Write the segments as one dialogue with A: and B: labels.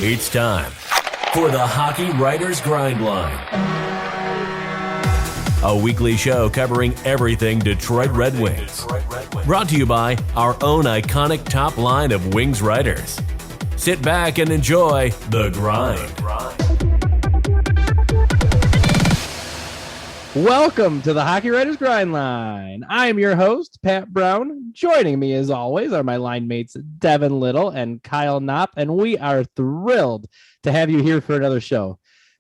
A: It's time for the Hockey Writers Grindline, a weekly show covering everything Detroit Red Wings. Brought to you by our own iconic top line of Wings writers. Sit back and enjoy The Grind.
B: Welcome to the Hockey Writers Grindline. I'm your host, Pat Brown. Joining me as always are my line mates, Devin Little and Kyle Knopp, and we are thrilled to have you here for another show.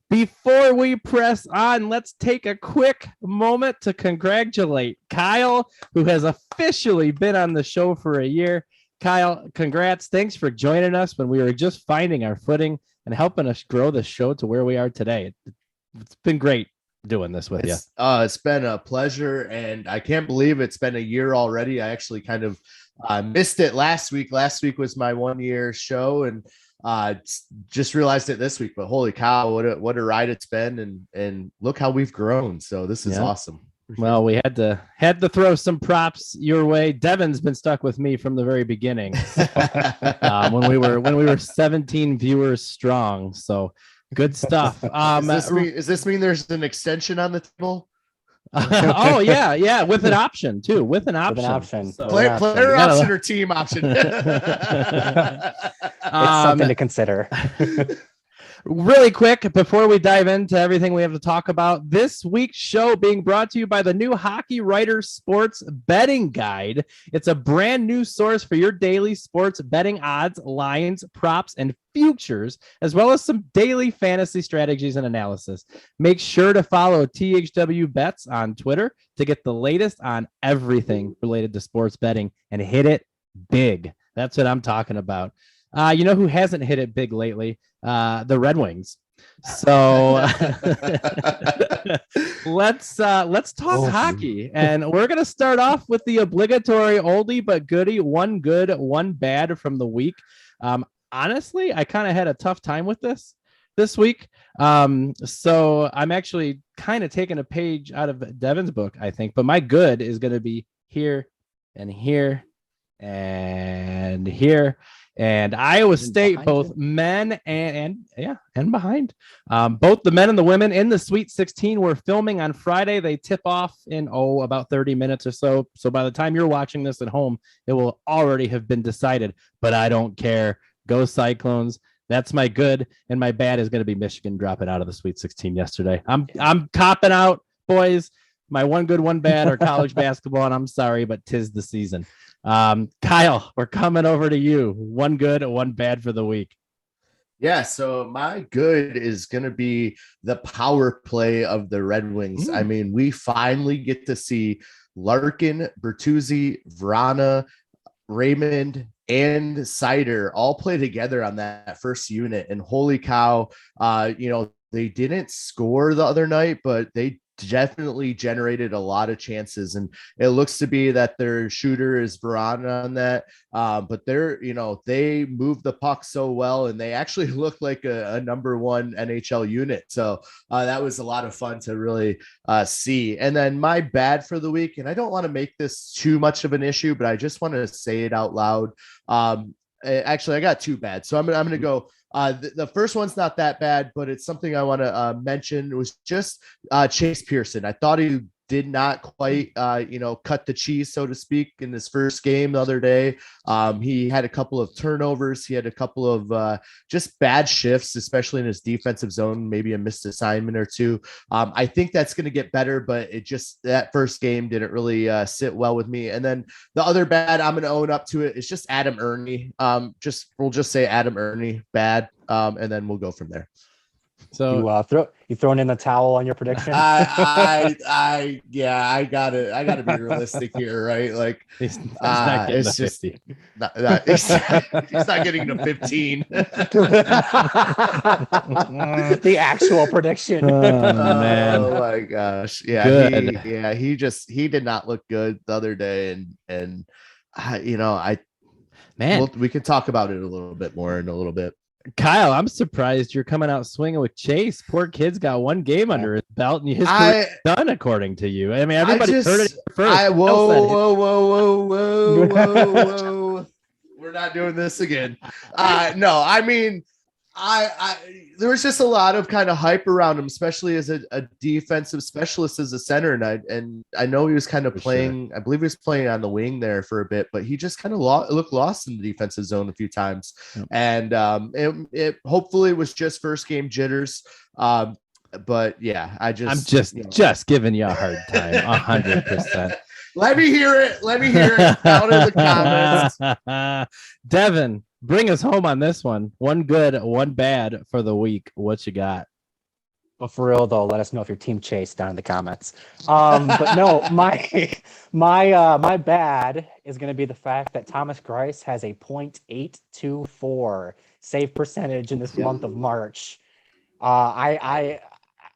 B: Before we press on, let's take a quick moment to congratulate Kyle, who has officially been on the show for a year. Kyle, congrats. Thanks for joining us when we were just finding our footing and helping us grow the show to where we are today. It's been great doing this with you.
C: It's been a pleasure, and I can't believe it's been a year already. I actually kind of missed it last week. Last week was my 1 year show, and just realized it this week. But holy cow, what a ride it's been, and look how we've grown. So this is awesome.
B: Well, we had to throw some props your way. Devin's been stuck with me from the very beginning, when we were 17 viewers strong. So good stuff.
C: Does this mean there's an extension on the table?
B: Oh yeah, with an option too. With an option.
C: So, player option or team option.
D: It's something to consider.
B: Really quick, before we dive into everything we have to talk about, this week's show being brought to you by the new Hockey Writers Sports Betting Guide. It's a brand new source for your daily sports betting odds, lines, props, and futures, as well as some daily fantasy strategies and analysis. Make sure to follow THW Bets on Twitter to get the latest on everything related to sports betting and hit it big. That's what I'm talking about. You know who hasn't hit it big lately? The Red Wings. So let's talk hockey, and we're gonna start off with the obligatory oldie but goodie, one good, one bad from the week. Honestly, I kind of had a tough time with this week. So I'm actually kind of taking a page out of Devin's book, I think. But my good is going to be here and here and here. And Iowa State, both men and behind. Both the men and the women in the Sweet 16 were filming on Friday. They tip off in about 30 minutes or so. So by the time you're watching this at home, it will already have been decided. But I don't care. Go Cyclones. That's my good, and my bad is going to be Michigan dropping out of the Sweet 16 yesterday. I'm copping out, boys. My one good, one bad are college basketball, and I'm sorry, but 'tis the season. Kyle, we're coming over to you. One good, one bad for the week.
C: Yeah, so my good is going to be the power play of the Red Wings. I mean, we finally get to see Larkin, Bertuzzi, Vrana, Raymond, and Seider all play together on that first unit. And holy cow, they didn't score the other night, but they definitely generated a lot of chances, and it looks to be that their shooter is Vrana on that. But they move the puck so well, and they actually look like a number one NHL unit. So that was a lot of fun to really see. And then my bad for the week, and I don't want to make this too much of an issue, but I just want to say it out loud. Actually, I got two bad, so I'm gonna go. The first one's not that bad, but it's something I want to mention. It was just Chase Pearson. I thought he did not quite, cut the cheese, so to speak, in his first game the other day. He had a couple of turnovers. He had a couple of just bad shifts, especially in his defensive zone, maybe a missed assignment or two. I think that's going to get better, but that first game didn't really sit well with me. And then the other bad, I'm going to own up to it. It's just Adam Ernie. We'll just say Adam Ernie bad, and then we'll go from there.
B: So
D: you throwing in the towel on your prediction?
C: I gotta be realistic here, right? Like
B: he's not getting
C: it's just
B: 50.
C: He's not getting to 15.
D: The actual prediction.
B: Oh, man.
C: Oh my gosh. Yeah.
B: Good.
C: He did not look good the other day. And we can talk about it a little bit more in a little bit.
B: Kyle, I'm surprised you're coming out swinging with Chase. Poor kid's got one game under his belt, and his career's done, according to you. I mean, everybody's heard it first.
C: Whoa. We're not doing this again. No, I mean, I there was just a lot of kind of hype around him, especially as a defensive specialist as a center, and I know he was kind of playing. Sure. I believe he was playing on the wing there for a bit, but he just kind of looked lost in the defensive zone a few times, and it hopefully was just first game jitters. But yeah, I'm
B: just giving you a hard time, 100%.
C: Let me hear it. Down in the comments.
B: Devin, bring us home on this one. One good, one bad for the week. What you got?
D: But for real though, let us know if your team chased down in the comments. But no, my bad is going to be the fact that Thomas Greiss has a .824 save percentage in this month of March.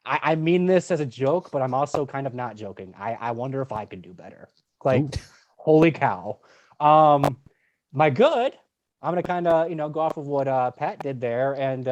D: I mean this as a joke, but I'm also kind of not joking. I wonder if I could do better. Like, holy cow. My good, I'm going to kind of, go off of what Pat did there. And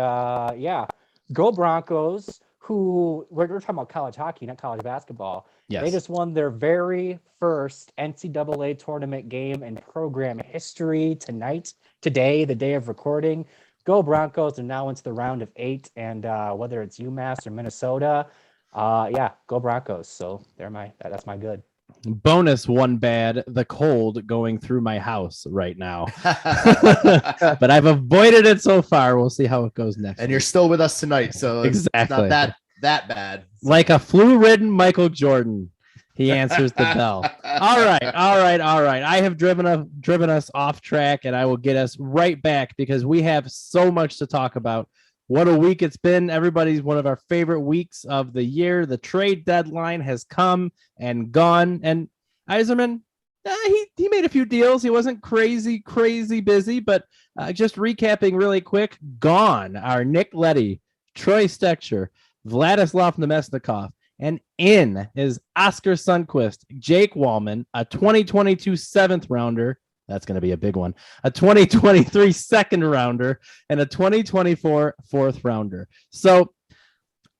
D: go Broncos, who we're talking about college hockey, not college basketball. Yes. They just won their very first NCAA tournament game in program history today, the day of recording. Go Broncos. They're now into the round of 8, and whether it's UMass or Minnesota, go Broncos. So that's my good.
B: Bonus one bad, the cold going through my house right now. But I've avoided it so far. We'll see how it goes next.
C: And you're still with us tonight, so exactly. It's not that bad.
B: Like a flu-ridden Michael Jordan. He answers the bell. All right. I have driven us off track, and I will get us right back because we have so much to talk about. What a week it's been. Everybody's one of our favorite weeks of the year. The trade deadline has come and gone, and Yzerman, he made a few deals. He wasn't crazy busy, but just recapping really quick, gone are Nick Leddy, Troy Stecher, Vladislav Nemesnikov, and in is Oskar Sundqvist, Jake Walman, a 2022 7th rounder. That's going to be a big one. A 2023 2nd rounder and a 2024 4th rounder. So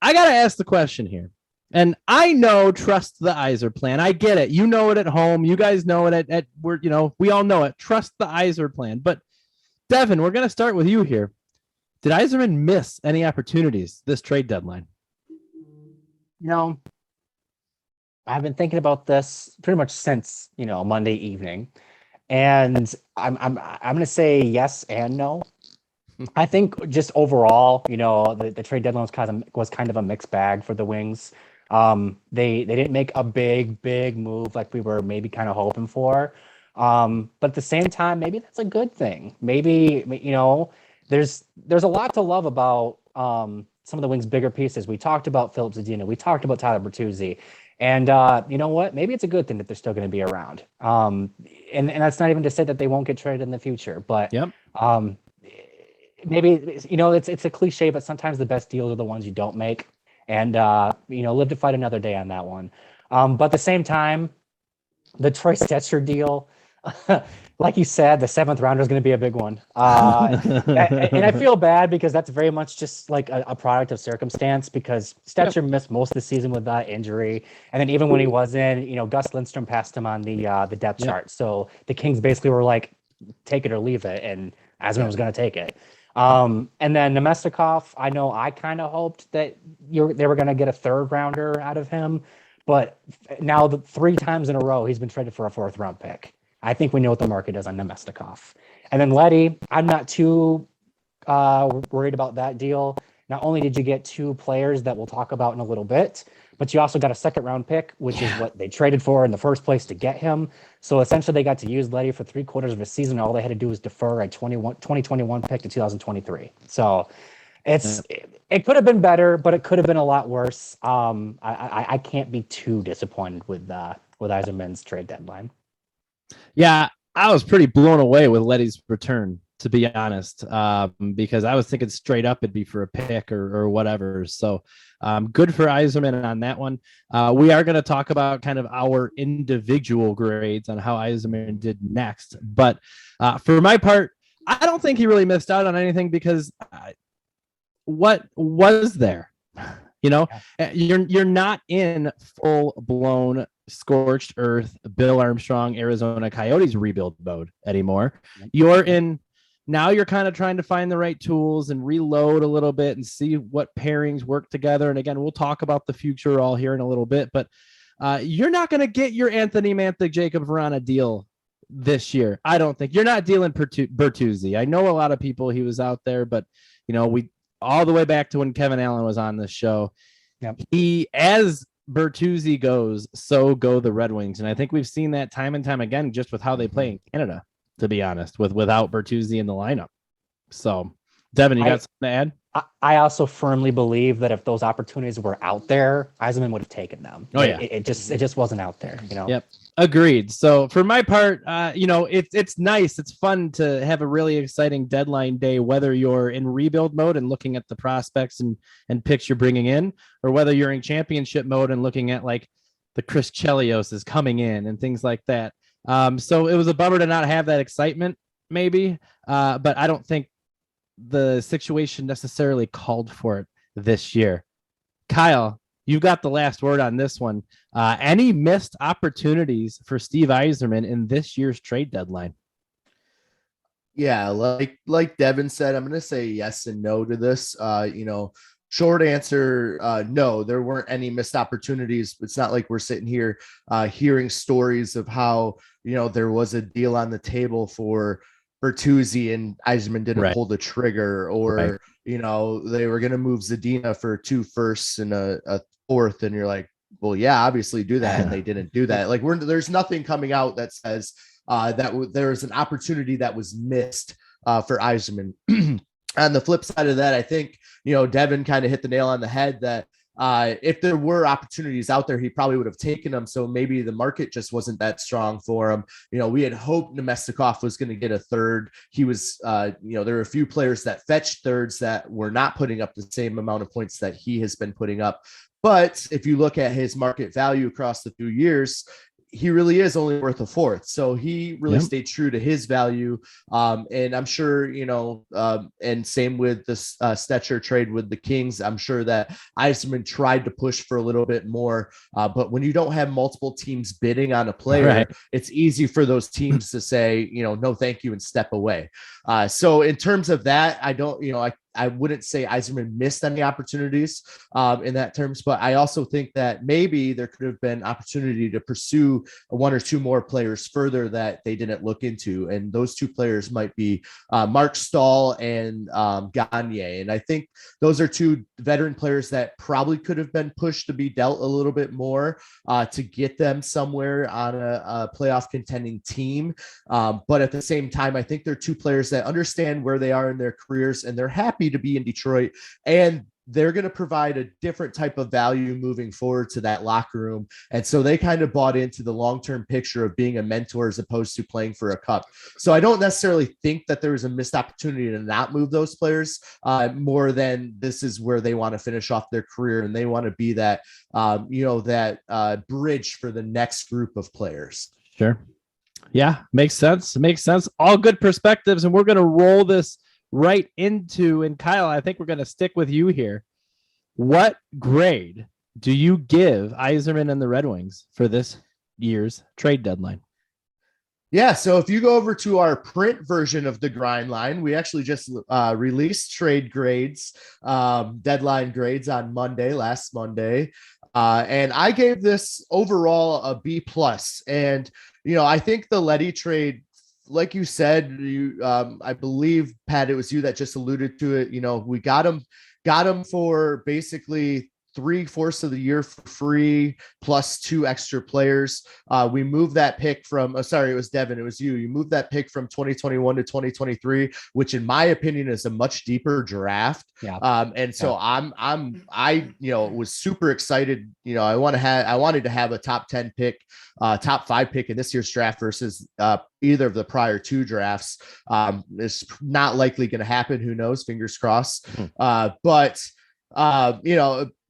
B: I got to ask the question here. And I know, trust the Yzer plan. I get it. You know it at home. You guys know it we all know it. Trust the Yzer plan. But Devin, we're going to start with you here. Did Yzerman miss any opportunities this trade deadline?
D: I've been thinking about this pretty much since, Monday evening. And I'm going to say yes and no. I think just overall, the trade deadline was kind of a mixed bag for the Wings. They didn't make a big move like we were maybe kind of hoping for. But at the same time, maybe that's a good thing. Maybe, there's a lot to love about some of the Wings' bigger pieces. We talked about Filip Zadina. We talked about Tyler Bertuzzi. And you know what? Maybe it's a good thing that they're still going to be around. And that's not even to say that they won't get traded in the future. But maybe, it's a cliche, but sometimes the best deals are the ones you don't make. And, live to fight another day on that one. But at the same time, the Troy Stecher deal, like you said, the 7th rounder is going to be a big one. And I feel bad because that's very much just like a product of circumstance because Stecher missed most of the season with that injury. And then even when he was in, Gus Lindstrom passed him on the depth chart. So the Kings basically were like, take it or leave it. And Yzerman was going to take it. And then Nemesnikov, I know I kind of hoped that they were going to get a 3rd rounder out of him. But now 3 times in a row, he's been traded for a 4th round pick. I think we know what the market is on Nemesnikov. And then Leddy, I'm not too worried about that deal. Not only did you get 2 players that we'll talk about in a little bit, but you also got a 2nd round pick, which is what they traded for in the first place to get him. So essentially they got to use Leddy for 3/4 of a season. All they had to do was defer a 2021 pick to 2023. So it could have been better, but it could have been a lot worse. I can't be too disappointed with Yzerman's trade deadline.
B: Yeah, I was pretty blown away with Leddy's return, to be honest, because I was thinking straight up it'd be for a pick or whatever. So good for Yzerman on that one. We are going to talk about kind of our individual grades on how Yzerman did next. But for my part, I don't think he really missed out on anything because what was there? You're not in full-blown scorched earth Bill Armstrong Arizona Coyotes rebuild mode anymore. You're in Now you're kind of trying to find the right tools and reload a little bit and see what pairings work together. And again, we'll talk about the future all here in a little bit, but you're not going to get your Anthony Mantha, Jacob Vrana deal this year. I don't think. You're not dealing Bertuzzi. I know a lot of people he was out there, but we all the way back to when Kevin Allen was on this show.
D: Yep.
B: He, as Bertuzzi goes, so go the Red Wings. And I think we've seen that time and time again, just with how they play in Canada, to be honest, without Bertuzzi in the lineup. So, Devin, you got something to add?
D: I also firmly believe that if those opportunities were out there, Yzerman would have taken them.
B: Oh yeah,
D: it just wasn't out there.
B: Yep, agreed. So for my part, it's nice, it's fun to have a really exciting deadline day, whether you're in rebuild mode and looking at the prospects and picks you're bringing in, or whether you're in championship mode and looking at like the Chris Chelios is coming in and things like that. So it was a bummer to not have that excitement, maybe, but I don't think the situation necessarily called for it this year. Kyle, you've got the last word on this one. Any missed opportunities for Steve Yzerman in this year's trade deadline?
C: Yeah, like Devin said, I'm going to say yes and no to this. Short answer, no, there weren't any missed opportunities. It's not like we're sitting here hearing stories of how, there was a deal on the table for Bertuzzi and Yzerman didn't pull the trigger, or, they were going to move Zadina for 2 firsts and a fourth. And you're like, well, yeah, obviously do that. And they didn't do that. Like there's nothing coming out that says that there was an opportunity that was missed for Yzerman. On the flip side of that, I think, Devin kind of hit the nail on the head that if there were opportunities out there, he probably would have taken them. So maybe the market just wasn't that strong for him. We had hoped Nemestikov was going to get a third. He was, there were a few players that fetched thirds that were not putting up the same amount of points that he has been putting up. But if you look at his market value across the 2 years, he really is only worth a fourth. So he really stayed true to his value. And I'm sure, and same with this Stetcher trade with the Kings, I'm sure that Yzerman tried to push for a little bit more. But when you don't have multiple teams bidding on a player, it's easy for those teams to say, no, thank you, and step away. So in terms of that, I don't, I wouldn't say Yzerman missed any opportunities in that terms, but I also think that maybe there could have been opportunity to pursue 1 or 2 more players further that they didn't look into. And those 2 players might be Mark Stahl and Gagne. And I think those are 2 veteran players that probably could have been pushed to be dealt a little bit more to get them somewhere on a playoff contending team. But at the same time, I think they're 2 players that understand where they are in their careers and they're happy to be in Detroit, and they're going to provide a different type of value moving forward to that locker room. And so they kind of bought into the long-term picture of being a mentor as opposed to playing for a cup. So I don't necessarily think that there was a missed opportunity to not move those players more than this is where they want to finish off their career. And they want to be that, bridge for the next group of players.
B: Sure. Yeah. Makes sense. All good perspectives. And we're going to roll this right into, and Kyle, I think we're going to stick with you here. What grade do you give Yzerman and the Red Wings for this year's trade deadline?
C: Yeah, so if you go over to our print version of the grind line, we actually just released trade grades, deadline grades on last Monday. And I gave this overall a B+. And, I think the Leddy trade, like you said, I believe, Pat, it was you that just alluded to it. We got him for basically 3/4 of the year for free, plus 2 extra players. We moved that pick from, it was Devin, it was you. You moved that pick from 2021 to 2023, which in my opinion is a much deeper draft.
D: Yeah.
C: And so I was super excited. I wanted to have a top 10 pick, top 5 pick in this year's draft versus either of the prior 2 drafts. It's not likely going to happen. Who knows? Fingers crossed. But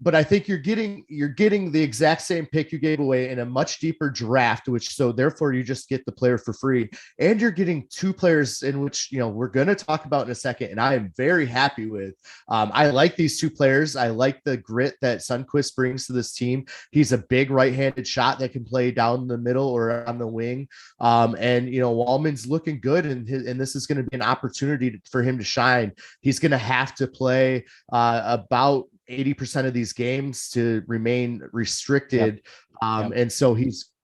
C: but I think you're getting the exact same pick you gave away in a much deeper draft, so therefore you just get the player for free, and you're getting two players in which we're going to talk about in a second, and I am very happy with. I like these two players. I like the grit that Sundqvist brings to this team. He's a big right-handed shot that can play down the middle or on the wing, and Walman's looking good, and this is going to be an opportunity for him to shine. He's going to have to play about 80% of these games to remain restricted. And so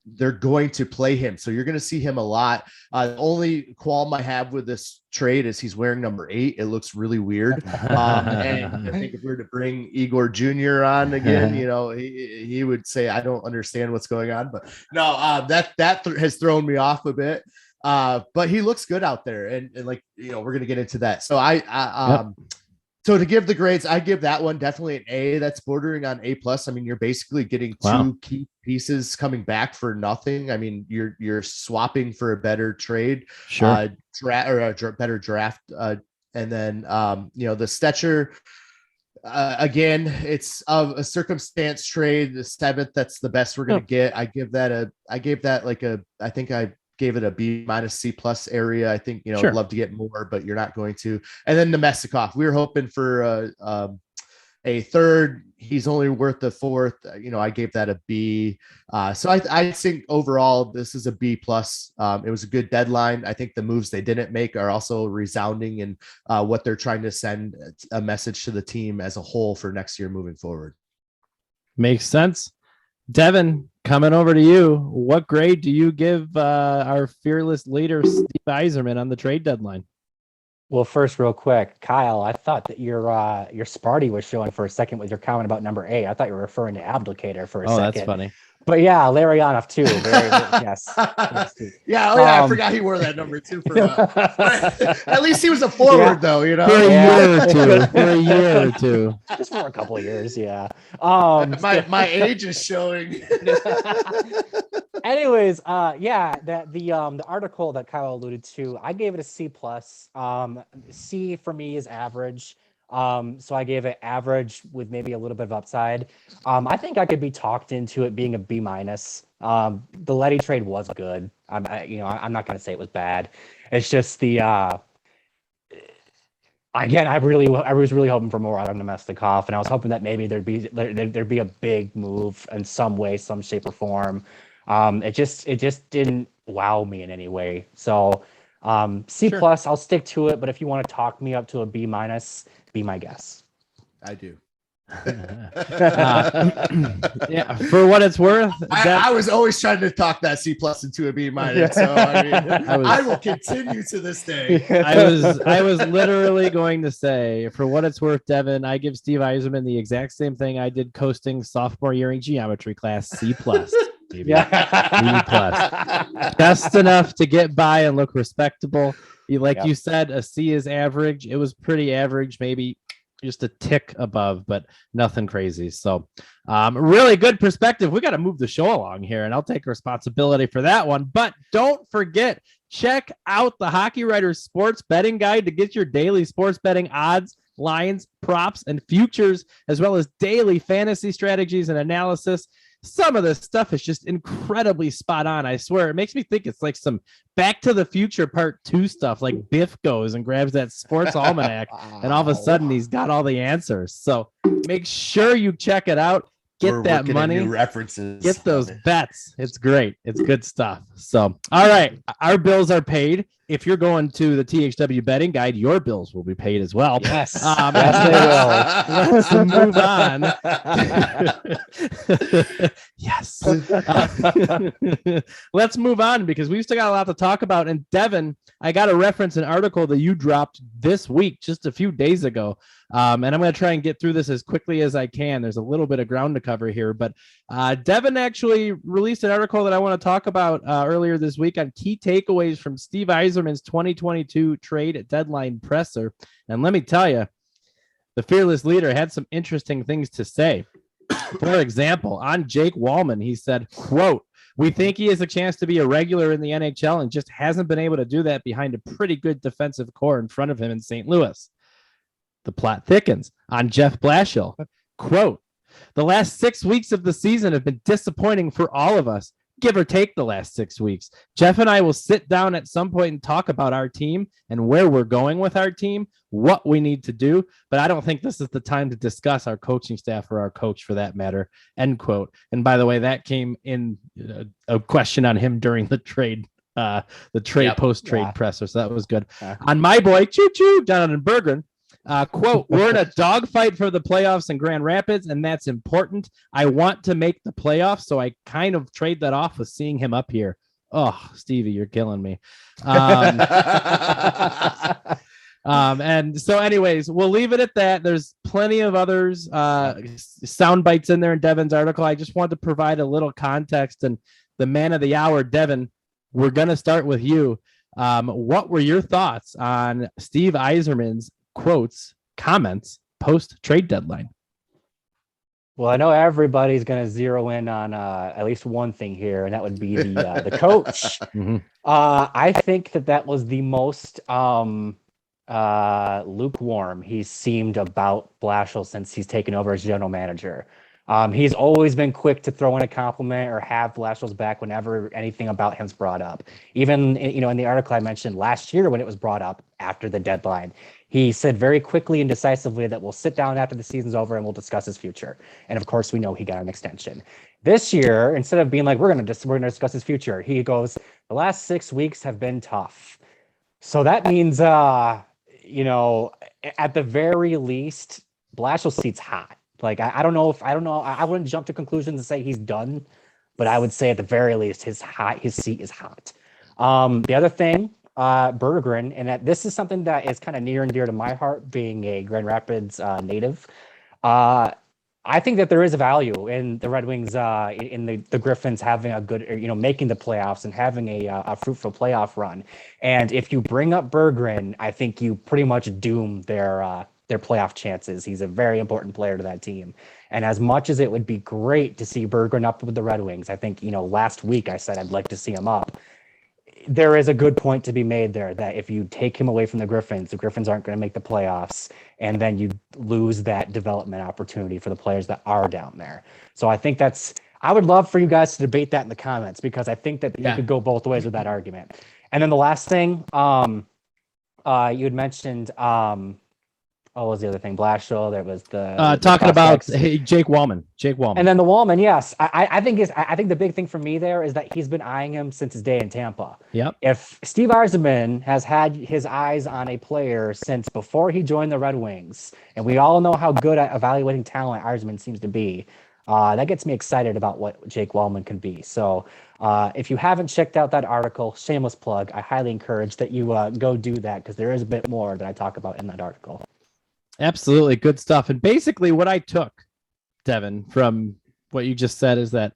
C: they're going to play him. So you're going to see him a lot. The only qualm I have with this trade is he's wearing number 8. It looks really weird. And I think if we were to bring Igor Jr. on again, he would say, I don't understand what's going on, but no, that has thrown me off a bit. But he looks good out there. And like, we're going to get into that. So So to give the grades, I give that one definitely an A. That's bordering on A+. I mean, you're basically getting two key pieces coming back for nothing. I mean, you're swapping for a better trade, better draft. And then, the Stetcher, again, it's a circumstance trade. The 7th, that's the best we're going to get. I gave that I think I gave it a B- C+ area. I think, I'd love to get more, but you're not going to. And then Nemestikov, we were hoping for a third. He's only worth the 4th. I gave that a B. So I think overall this is a B+. It was a good deadline. I think the moves they didn't make are also resounding in what they're trying to send a message to the team as a whole for next year moving forward.
B: Makes sense. Devin, coming over to you. What grade do you give our fearless leader, Steve Yzerman, on the trade deadline?
D: Well, first, real quick, Kyle, I thought that your Sparty was showing for a second with your comment about number 8. I thought you were referring to Abdicator for a second.
B: Oh, that's funny.
D: But yeah, Larionov too. Yes.
C: Yeah. I forgot he wore that number too. At least he was a forward, though.
B: For a year or two.
D: Just for a couple of years. Yeah.
C: My age is showing.
D: Anyways, the article that Kyle alluded to, I gave it a C+. C for me is average. So I gave it average with maybe a little bit of upside. I think I could be talked into it being a B-. The Letty trade was good. I'm not going to say it was bad. It's just again, I was really hoping for more out of Nemestikov, and I was hoping that maybe there'd be a big move in some way, some shape or form. It just didn't wow me in any way. So C+, I'll stick to it. But if you want to talk me up to a B-, be my guess.
C: I do.
B: Yeah, for what it's worth,
C: I was always trying to talk that C+ into a B-. So I will continue to this day.
B: I was literally going to say, for what it's worth, Devin, I give Steve Yzerman the exact same thing I did coasting sophomore year in geometry class, C+. B+. Just enough to get by and look respectable. You said, a C is average. It was pretty average, maybe just a tick above, but nothing crazy. So really good perspective. We got to move the show along here, and I'll take responsibility for that one. But don't forget, check out the Hockey Writers Sports Betting Guide to get your daily sports betting odds, lines, props, and futures, as well as daily fantasy strategies and analysis. Some of this stuff is just incredibly spot on. I swear, it makes me think it's like some Back to the Future Part 2 stuff, like Biff goes and grabs that sports almanac and all of a sudden he's got all the answers. So make sure you check it out. Get that money,
C: references,
B: get those bets. It's great. It's good stuff. So, all right. Our bills are paid. If you're going to the THW betting guide, your bills will be paid as well.
D: Yes.
B: Yes, they will. Let's move on. Yes. Let's move on because we've still got a lot to talk about. And Devin, I got to reference an article that you dropped this week, just a few days ago. And I'm going to try and get through this as quickly as I can. There's a little bit of ground to cover here, but Devin actually released an article that I want to talk about earlier this week on key takeaways from Steve Yzerman's 2022 trade deadline presser. And let me tell you, the fearless leader had some interesting things to say. For example, on Jake Walman, he said, quote, "We think he has a chance to be a regular in the NHL and just hasn't been able to do that behind a pretty good defensive core in front of him in St. Louis." The plot thickens. On Jeff Blashill, quote, The last 6 weeks of the season have been disappointing for all of us, give or take the last 6 weeks. Jeff and I will sit down at some point and talk about our team and where we're going with our team, what we need to do. But I don't think this is the time to discuss our coaching staff or our coach for that matter, end quote. And by the way, that came in a question on him during the trade post-trade presser. So that was good. On my boy, choo-choo, Jonathan Berggren, quote, we're in a dogfight for the playoffs in Grand Rapids, and that's important. I want to make the playoffs, so I kind of trade that off with seeing him up here. Oh, Stevie, you're killing me. And so anyways, we'll leave it at that. There's plenty of others sound bites in there in Devin's article. I just wanted to provide a little context, and the man of the hour, Devin, we're going to start with you. What were your thoughts on Steve Yzerman's quotes, comments post trade deadline?
D: Well, I know everybody's going to zero in on at least one thing here, and that would be the coach.
B: Mm-hmm.
D: I think that was the most lukewarm he's seemed about Blashill since he's taken over as general manager. He's always been quick to throw in a compliment or have Blashill's back whenever anything about him's brought up. Even, in the article I mentioned last year when it was brought up after the deadline, he said very quickly and decisively that we'll sit down after the season's over and we'll discuss his future. And of course, we know he got an extension. This year, instead of being like, we're going to discuss his future, he goes, the last 6 weeks have been tough. So that means, at the very least, Blashill's seat's hot. Like, I don't know. I wouldn't jump to conclusions and say he's done, but I would say at the very least his seat is hot. The other thing, Berggren, and that this is something that is kind of near and dear to my heart, being a Grand Rapids native. I think that there is a value in the Red Wings, in the Griffins having a good, making the playoffs and having a fruitful playoff run. And if you bring up Berggren, I think you pretty much doom their playoff chances. He's a very important player to that team. And as much as it would be great to see Berggren up with the Red Wings, I think, last week I said I'd like to see him up. There is a good point to be made there that if you take him away from the Griffins aren't going to make the playoffs, and then you lose that development opportunity for the players that are down there. So I think I would love for you guys to debate that in the comments, because I think that you could go both ways with that argument. And then the last thing, you had mentioned, what was the other thing? Blashill. There was the
B: talking about Jake Walman.
D: And then the Walman, yes. I think the big thing for me there is that he's been eyeing him since his day in Tampa.
B: Yep.
D: If Steve Yzerman has had his eyes on a player since before he joined the Red Wings, and we all know how good at evaluating talent Yzerman seems to be, that gets me excited about what Jake Walman can be. So if you haven't checked out that article, shameless plug, I highly encourage that you go do that, because there is a bit more that I talk about in that article.
B: Absolutely. Good stuff. And basically what I took, Devin, from what you just said is that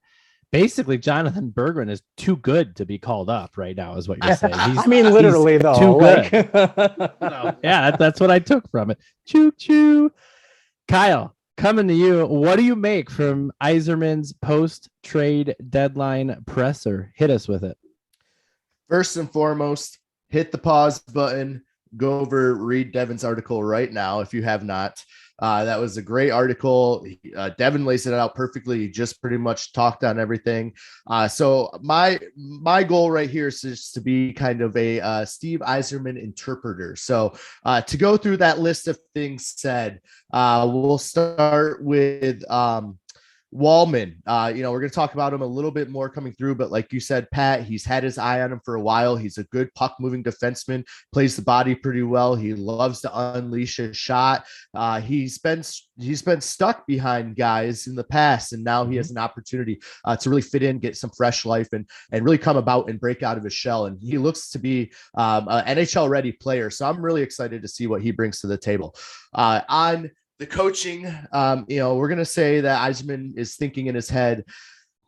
B: basically Jonathan Berggren is too good to be called up right now, is what you're saying.
D: Literally though.
B: Too good. So, yeah, that's what I took from it. Choo choo. Kyle, coming to you. What do you make from Yzerman's post-trade deadline presser? Hit us with it.
C: First and foremost, hit the pause button. Go over, read Devin's article right now if you have not. That was a great article. Devin lays it out perfectly. He just pretty much talked on everything. So my goal right here is just to be kind of a Steve Yzerman interpreter. So to go through that list of things said, we'll start with Walman. We're going to talk about him a little bit more coming through, but like you said, Pat, he's had his eye on him for a while. He's a good puck moving defenseman, plays the body pretty well. He loves to unleash his shot. He's been stuck behind guys in the past, and now he has an opportunity to really fit in, get some fresh life, and really come about and break out of his shell. And he looks to be an NHL ready player. So I'm really excited to see what he brings to the table. On the coaching, we're going to say that Yzerman is thinking in his head,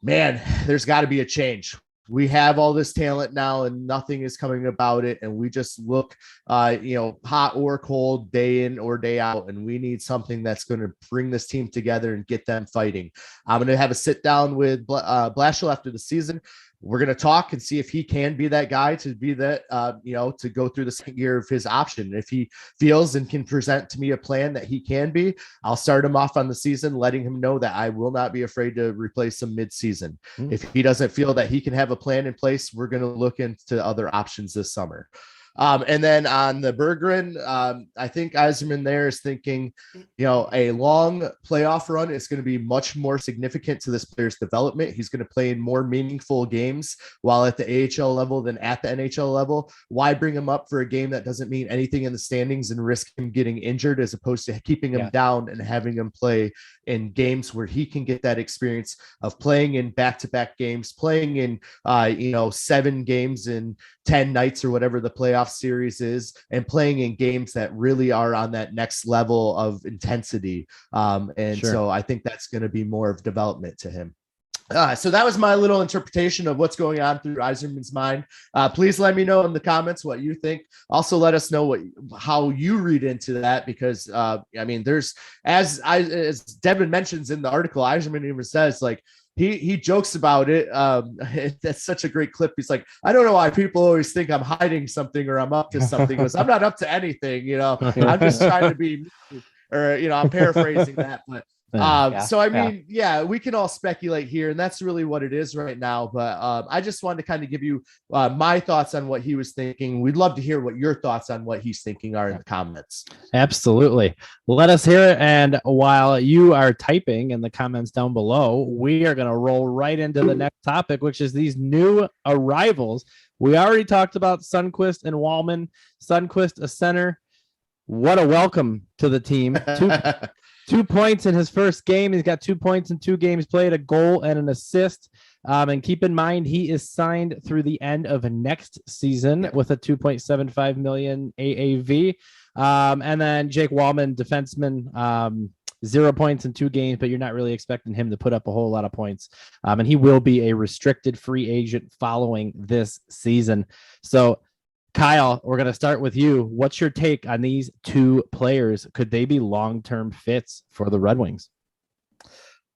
C: man, there's got to be a change. We have all this talent now and nothing is coming about it. And we just look, hot or cold, day in or day out. And we need something that's going to bring this team together and get them fighting. I'm going to have a sit down with Blashill after the season. we're going to talk and see if he can be that guy to be that, to go through the second year of his option. If he feels and can present to me a plan that he can be, I'll start him off on the season, letting him know that I will not be afraid to replace him mid-season. If he doesn't feel that he can have a plan in place, we're going to look into other options this summer. And then on the Berggren, I think Yzerman there is thinking, a long playoff run is going to be much more significant to this player's development. He's going to play in more meaningful games while at the AHL level than at the NHL level. Why bring him up for a game that doesn't mean anything in the standings and risk him getting injured, as opposed to keeping him down and having him play in games where he can get that experience of playing in back-to-back games, playing in, 7 games in 10 nights or whatever the playoff series is, and playing in games that really are on that next level of intensity. So I think that's going to be more of development to him. So that was my little interpretation of what's going on through Yzerman's mind. Please let me know in the comments what you think. Also, let us know how you read into that, because there's, as Devin mentions in the article, Yzerman even says, like, he jokes about it. That's such a great clip. He's like, I don't know why people always think I'm hiding something or I'm up to something. Because I'm not up to anything. I'm just trying to be, or I'm paraphrasing that, but. We can all speculate here, and that's really what it is right now. But I just wanted to kind of give you my thoughts on what he was thinking. We'd love to hear what your thoughts on what he's thinking are in the comments.
B: Absolutely. Let us hear it. And while you are typing in the comments down below, we are going to roll right into the next topic, which is these new arrivals. We already talked about Sundqvist and Walman. Sundqvist, a center. What a welcome to the team. 2 points in his first game. He's got 2 points in 2 games played, a goal and an assist. And keep in mind, he is signed through the end of next season with a $2.75 million AAV. And then Jake Walman, defenseman, 0 points in 2 games, but you're not really expecting him to put up a whole lot of points. And he will be a restricted free agent following this season. So, Kyle, we're going to start with you. What's your take on these 2 players? Could they be long-term fits for the Red Wings?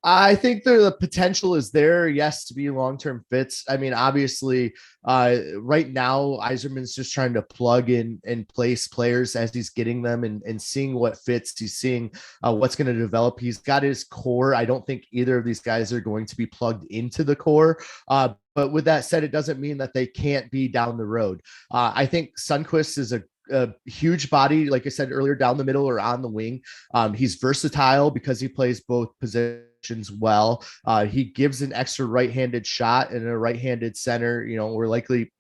C: I think the potential is there, yes, to be long-term fits. I mean, obviously, right now, Yzerman's just trying to plug in and place players as he's getting them and seeing what fits. He's seeing what's going to develop. He's got his core. I don't think either of these guys are going to be plugged into the core. But with that said, it doesn't mean that they can't be down the road. I think Sundqvist is a huge body, like I said earlier, down the middle or on the wing. He's versatile because he plays both positions well. He gives an extra right-handed shot and a right-handed center. We're likely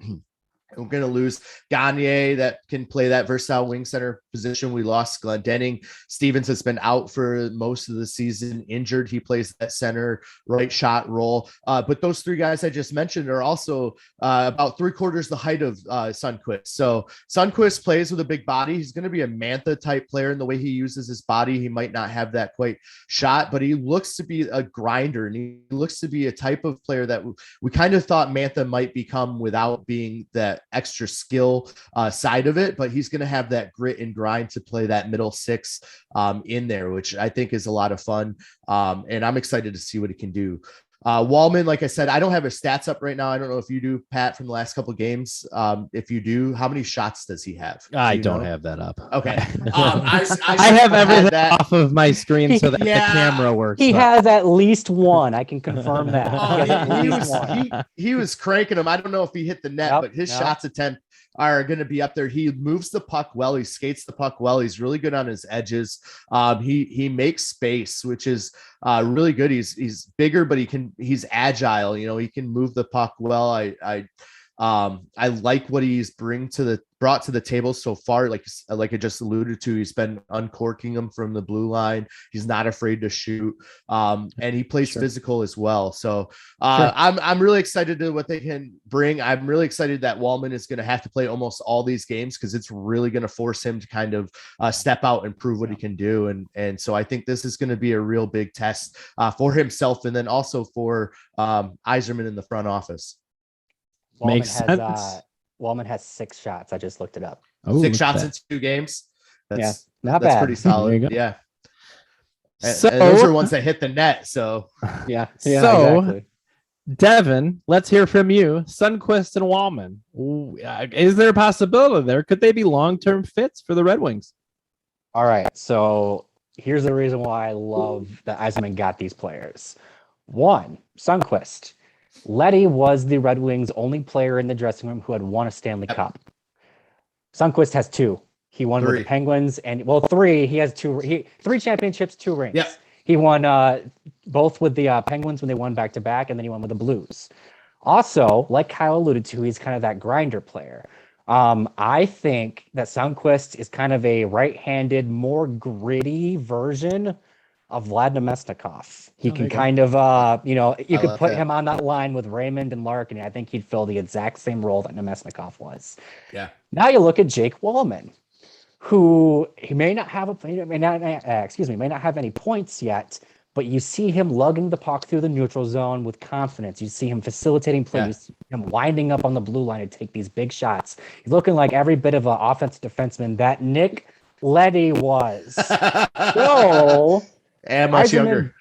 C: we're going to lose Gagne, that can play that versatile wing center position. We lost Glendening. Stevens has been out for most of the season, injured. He plays that center right shot role. But those 3 guys I just mentioned are also about 3/4 the height of Sundqvist. So Sundqvist plays with a big body. He's going to be a Mantha type player in the way he uses his body. He might not have that quite shot, but he looks to be a grinder, and he looks to be a type of player that we kind of thought Mantha might become without being that extra skill side of it, but he's going to have that grit and grind to play that middle 6 in there, which I think is a lot of fun. And I'm excited to see what he can do. Walman, like I said, I don't have his stats up right now. I don't know if you do, Pat, from the last couple of games. If you do, how many shots does he have?
B: I don't have that up.
C: Okay.
B: I have everything off of my screen so that the camera works.
D: He has at least 1. I can confirm that.
C: He was cranking him. I don't know if he hit the net, but his shots attempt are going to be up there. He moves the puck well. He skates the puck well. He's really good on his edges. He makes space, which is really good. He's bigger, but he's agile. He can move the puck well. I like what he's brought to the table so far. Like I just alluded to, he's been uncorking them from the blue line. He's not afraid to shoot. And he plays physical as well. So I'm really excited to what they can bring. I'm really excited that Walman is going to have to play almost all these games, because it's really going to force him to kind of step out and prove what he can do. And so I think this is going to be a real big test for himself, and then also for Yzerman in the front office.
B: Makes sense.
D: Walman has 6 shots. I just looked it up.
C: 6 shots in 2 games. That's
D: bad.
C: Pretty solid. Yeah. And those are ones that hit the net. So
B: yeah.
D: Exactly.
B: Devin, let's hear from you. Sundqvist and Walman. Is there a possibility there? Could they be long-term fits for the Red Wings?
D: All right. So here's the reason why I love that Yzerman got these players. One, Sundqvist. Letty was the Red Wings' only player in the dressing room who had won a Stanley Cup. Sundqvist has two. He won with the Penguins and three. He has three championships, 2 rings.
C: Yep.
D: He won both with the Penguins when they won back-to-back, and then he won with the Blues. Also, like Kyle alluded to, he's kind of that grinder player. I think that Sundqvist is kind of a right-handed, more gritty version of Vlad Namestnikov. He can kind of, you could put him on that line with Raymond and Larkin. I think he'd fill the exact same role that Namestnikov was.
C: Yeah.
D: Now you look at Jake Walman, who he may not have any points yet, but you see him lugging the puck through the neutral zone with confidence. You see him facilitating play. You see him winding up on the blue line to take these big shots. He's looking like every bit of an offensive defenseman that Nick Leddy was. So,
C: and much younger.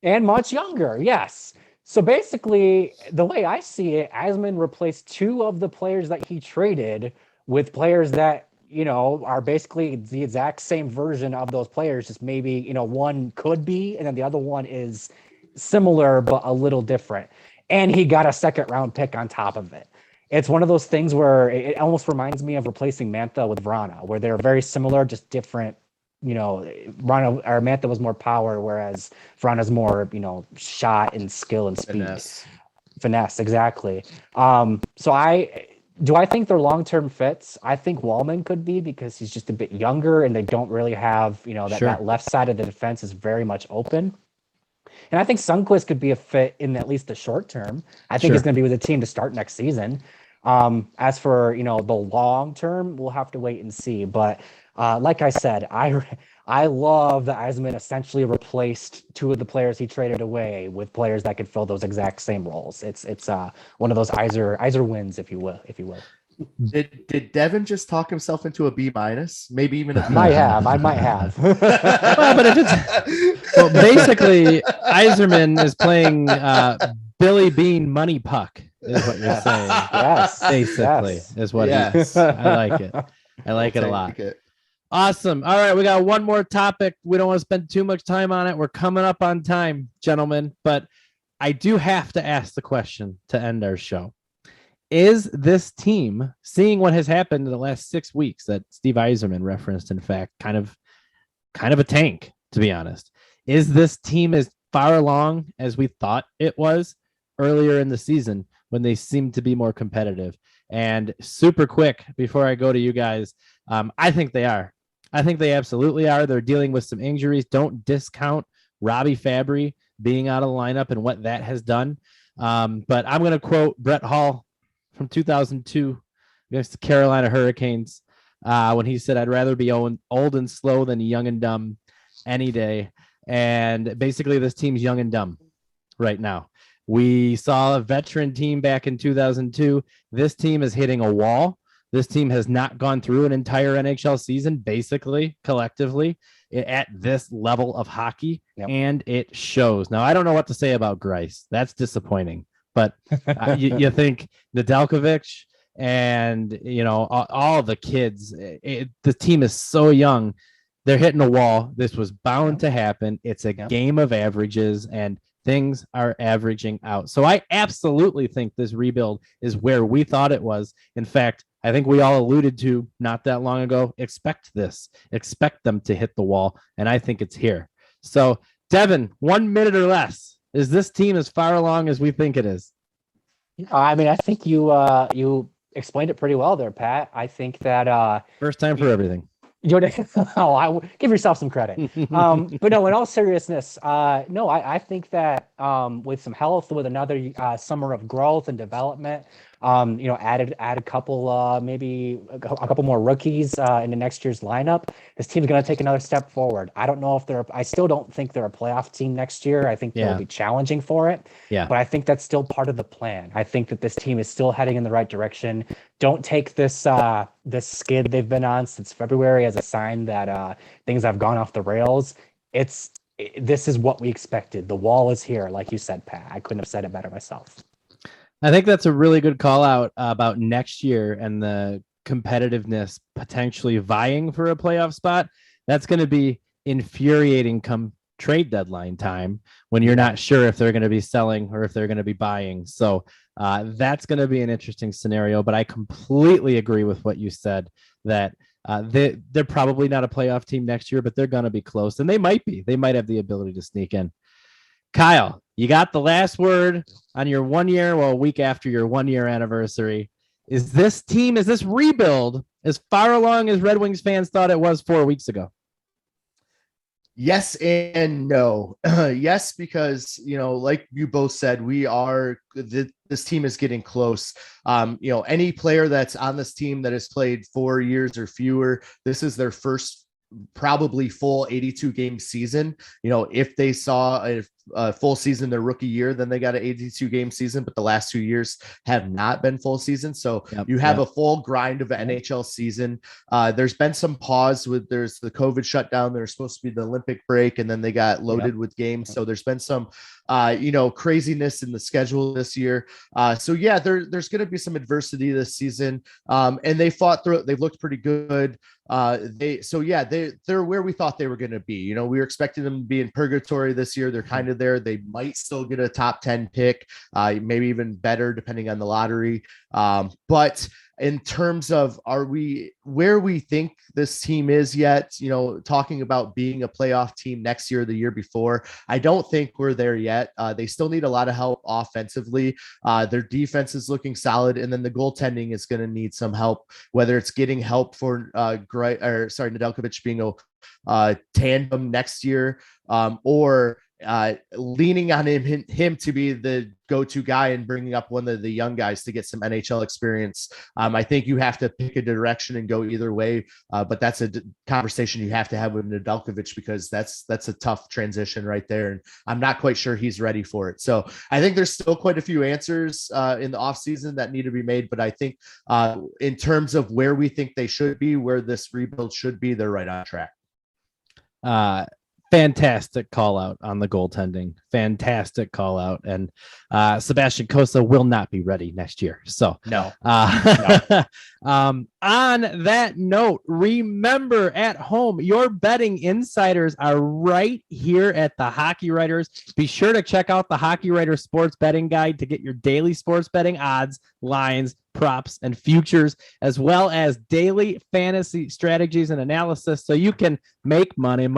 D: And much younger, yes. So basically, the way I see it, Yzerman replaced 2 of the players that he traded with players that, are basically the exact same version of those players. Just maybe, one could be, and then the other one is similar, but a little different. And he got a 2nd-round pick on top of it. It's one of those things where it almost reminds me of replacing Mantha with Vrana, where they're very similar, just different. Vrana or Mantha was more power, whereas Vrana's more, shot and skill and speed. Finesse, exactly. Do I think they're long-term fits? I think Walman could be because he's just a bit younger and they don't really have, that left side of the defense is very much open. And I think Sundqvist could be a fit in at least the short term. I think he's going to be with the team to start next season. As for, the long term, we'll have to wait and see. But like I said, I love that Yzerman essentially replaced 2 of the players he traded away with players that could fill those exact same roles. It's one of those Yzer wins, if you will.
C: Did Devin just talk himself into a B-? Maybe even a B?
D: I might have.
B: But if it's basically Yzerman is playing Billy Bean Money Puck, is what you're saying.
D: Yes,
B: basically is what. Yes. I like it. I like it a lot. Awesome. All right, we got one more topic. We don't want to spend too much time on it. We're coming up on time, gentlemen, but I do have to ask the question to end our show. Is this team, seeing what has happened in the last 6 weeks that Steve Yzerman referenced, in fact, kind of a tank, to be honest, is this team as far along as we thought it was earlier in the season when they seemed to be more competitive? And super quick, before I go to you guys, I think they are. I think they absolutely are. They're dealing with some injuries. Don't discount Robbie Fabry being out of the lineup and what that has done. But I'm going to quote Brett Hall from 2002 against the Carolina Hurricanes when he said, "I'd rather be old and slow than young and dumb any day." And basically, this team's young and dumb right now. We saw a veteran team back in 2002. This team is hitting a wall. This team has not gone through an entire NHL season, basically, collectively, at this level of hockey, and it shows. Now, I don't know what to say about Greiss. That's disappointing. But you think Nedeljkovic and, all the kids, the team is so young. They're hitting a wall. This was bound to happen. It's a game of averages, and things are averaging out. So I absolutely think this rebuild is where we thought it was. In fact, I think we all alluded to not that long ago, expect this, expect them to hit the wall. And I think it's here. So Devin, 1 minute or less. Is this team as far along as we think it is?
D: I mean, I think you explained it pretty well there, Pat. I think that
B: first time for everything.
D: Give yourself some credit. But no, in all seriousness, I think that with some health, with another summer of growth and development, add a couple, maybe a couple more rookies into next year's lineup, this team's going to take another step forward. I still don't think they're a playoff team next year. I think they'll be challenging for it. Yeah. But I think that's still part of the plan. I think that this team is still heading in the right direction. Don't take this skid they've been on since February as a sign that things have gone off the rails. This is what we expected. The wall is here, like you said, Pat. I couldn't have said it better myself.
B: I think that's a really good call out about next year and the competitiveness potentially vying for a playoff spot. That's going to be infuriating come trade deadline time when you're not sure if they're going to be selling or if they're going to be buying. So that's going to be an interesting scenario. But I completely agree with what you said that they're probably not a playoff team next year, but they're going to be close, and they might be. They might have the ability to sneak in. Kyle, you got the last word on your 1 year, well, a week after your 1 year anniversary. Is this rebuild as far along as Red Wings fans thought it was 4 weeks ago?
C: Yes and no. Yes, because, like you both said, this team is getting close. Any player that's on this team that has played 4 years or fewer, this is their first probably full 82 game season. If they saw a full season their rookie year, then they got an 82 game season, but the last 2 years have not been full season. So you have a full grind of an NHL season. There's been some pause there's the COVID shutdown. There's supposed to be the Olympic break, and then they got loaded with games. So there's been some, craziness in the schedule this year. There's going to be some adversity this season. And they fought through it. They've looked pretty good. They're where we thought they were going to be. We were expecting them to be in purgatory this year. They're kind of there. They might still get a top 10 pick, maybe even better depending on the lottery. But in terms of where we think this team is yet, talking about being a playoff team next year, the year before, I don't think we're there yet. They still need a lot of help offensively. Their defense is looking solid. And then the goaltending is going to need some help, whether it's getting help for Nedeljkovic being a tandem next year, or leaning on him to be the go-to guy and bringing up one of the young guys to get some NHL experience. I think you have to pick a direction and go either way, but that's a conversation you have to have with Nedeljkovic, because that's a tough transition right there, and I'm not quite sure he's ready for it. So I think there's still quite a few answers in the offseason that need to be made, but I think in terms of where we think they should be, where this rebuild should be, they're right on track.
B: Fantastic call out on the goaltending. Fantastic call out. And Sebastian Cossa will not be ready next year. So
C: no.
B: On that note, remember at home, your betting insiders are right here at the Hockey Writers. Be sure to check out the Hockey Writers Sports Betting Guide to get your daily sports betting odds, lines, props, and futures, as well as daily fantasy strategies and analysis, so you can make money. And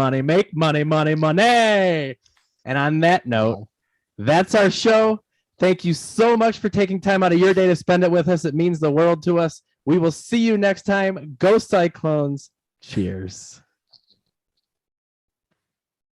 B: on that note, that's our show. Thank you so much for taking time out of your day to spend it with us. It means the world to us. We will see you next time. Go Cyclones. Cheers.